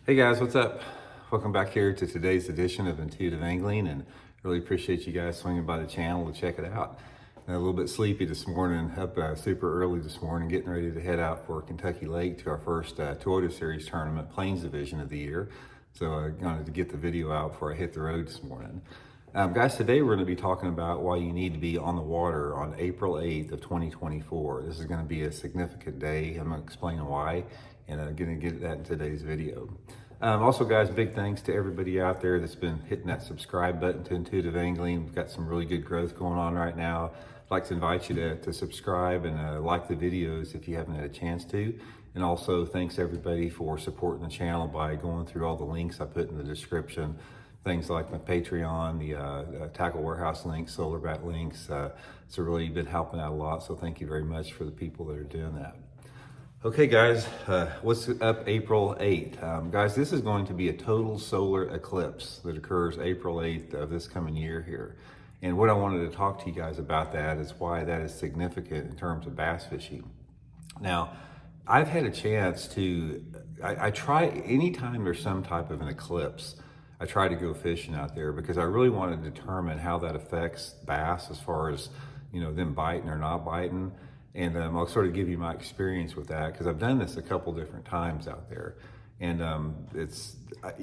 Hey guys, what's up? Welcome back here to today's edition of Intuitive Angling, and really appreciate you guys swinging by the channel to check it out. A little bit sleepy this morning, up super early this morning, getting ready to head out for Kentucky Lake to our first Toyota Series tournament, Plains Division of the year. So I wanted to get the video out before I hit the road this morning. Guys, today we're going to be talking about why you need to be on the water on April 8th of 2024. This is going to be a significant day. I'm going to explain why, and I'm going to get that in today's video. Also, guys, big thanks to everybody out there that's been hitting that subscribe button to Intuitive Angling. We've got some really good growth going on right now. I'd like to invite you to subscribe and like the videos if you haven't had a chance to. And also, thanks everybody for supporting the channel by going through all the links I put in the description. Things like my Patreon, the Tackle Warehouse links, Solar Bat links. It's really been helping out a lot, so thank you very much for the people that are doing that. Okay guys, what's up April 8th? Guys, this is going to be a total solar eclipse that occurs April 8th of this coming year here. And what I wanted to talk to you guys about that is why that is significant in terms of bass fishing. Now, I've had a chance to, I try, anytime there's some type of an eclipse, I try to go fishing out there because I really want to determine how that affects bass as far as, them biting or not biting. And I'll sort of give you my experience with that because I've done this a couple different times out there. And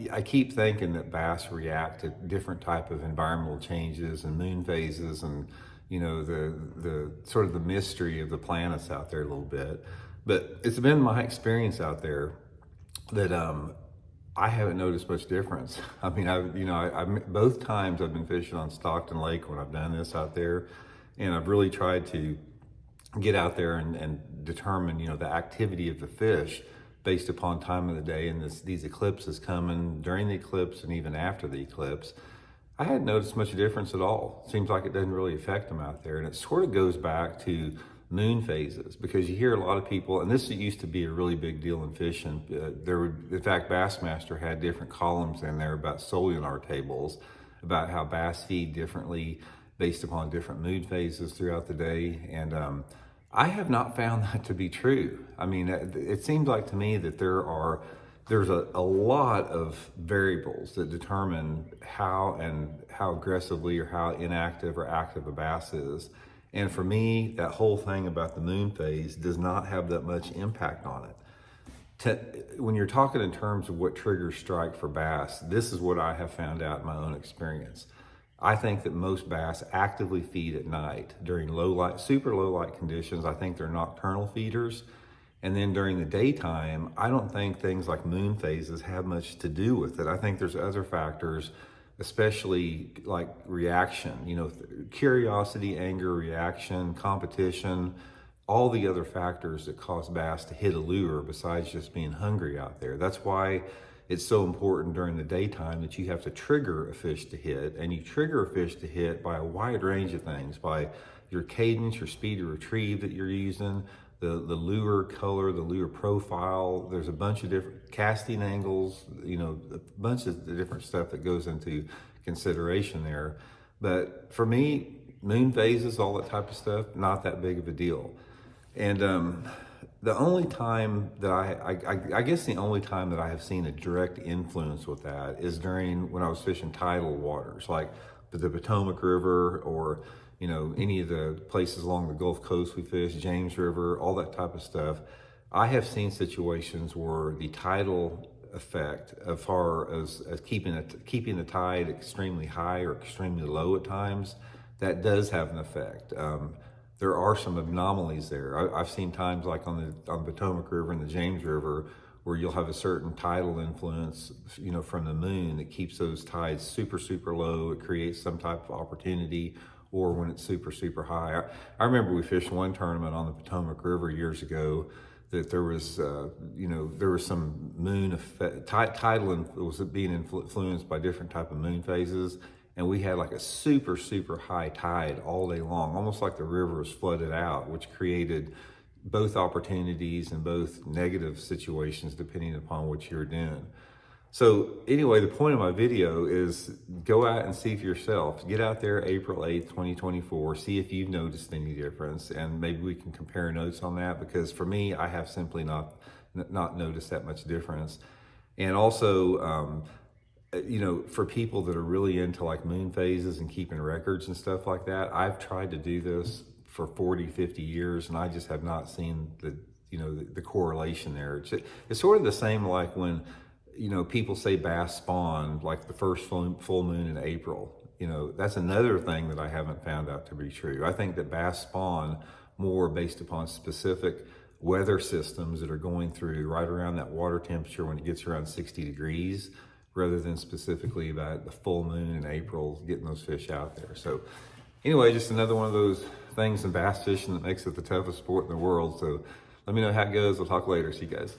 I keep thinking that bass react to different type of environmental changes and moon phases and, the sort of the mystery of the planets out there a little bit. But it's been my experience out there that I haven't noticed much difference. I mean, both times I've been fishing on Stockton Lake when I've done this out there, and I've really tried to get out there and determine, the activity of the fish based upon time of the day. And these eclipses coming during the eclipse and even after the eclipse, I hadn't noticed much difference at all. Seems like it doesn't really affect them out there. And it sort of goes back to moon phases because you hear a lot of people, and this used to be a really big deal in fishing. In fact, Bassmaster had different columns in there about sonar tables, about how bass feed differently based upon different mood phases throughout the day. And I have not found that to be true. I mean, it seems like to me that there's a lot of variables that determine how aggressively or how inactive or active a bass is. And for me, that whole thing about the moon phase does not have that much impact on it. When you're talking in terms of what triggers strike for bass, this is what I have found out in my own experience. I think that most bass actively feed at night during low light, super low light conditions. I think they're nocturnal feeders. And then during the daytime, I don't think things like moon phases have much to do with it. I think there's other factors, especially like reaction, curiosity, anger, reaction, competition, all the other factors that cause bass to hit a lure besides just being hungry out there. That's why it's so important during the daytime that you have to trigger a fish to hit, and you trigger a fish to hit by a wide range of things, by your cadence, your speed to retrieve that you're using, the lure color, the lure profile. There's a bunch of different casting angles, a bunch of the different stuff that goes into consideration there. But for me, moon phases, all that type of stuff, not that big of a deal. And the only time that I guess the only time that I have seen a direct influence with that is during when I was fishing tidal waters, like the Potomac River or, any of the places along the Gulf Coast we fish, James River, all that type of stuff. I have seen situations where the tidal effect as far as keeping the tide extremely high or extremely low at times, that does have an effect. There are some anomalies there. I've seen times like on the Potomac River and the James River where you'll have a certain tidal influence, from the moon that keeps those tides super, super low. It creates some type of opportunity, or when it's super, super high. I remember we fished one tournament on the Potomac River years ago that there was, there was some moon effect, tidal was being influenced by different type of moon phases. And we had like a super, super high tide all day long, almost like the river was flooded out, which created both opportunities and both negative situations depending upon what you're doing. So anyway, the point of my video is go out and see for yourself. Get out there April 8th, 2024, see if you've noticed any difference, and maybe we can compare notes on that, because for me, I have simply not noticed that much difference. And also, for people that are really into like moon phases and keeping records and stuff like that, I've tried to do this for 40, 50 years, and I just have not seen the correlation there. It's sort of the same like when, people say bass spawn like the first full moon in April. That's another thing that I haven't found out to be true. I think that bass spawn more based upon specific weather systems that are going through right around that water temperature when it gets around 60 degrees, rather than specifically about the full moon in April getting those fish out there. So anyway, just another one of those things in bass fishing that makes it the toughest sport in the world. So let me know how it goes. We'll talk later. See you guys.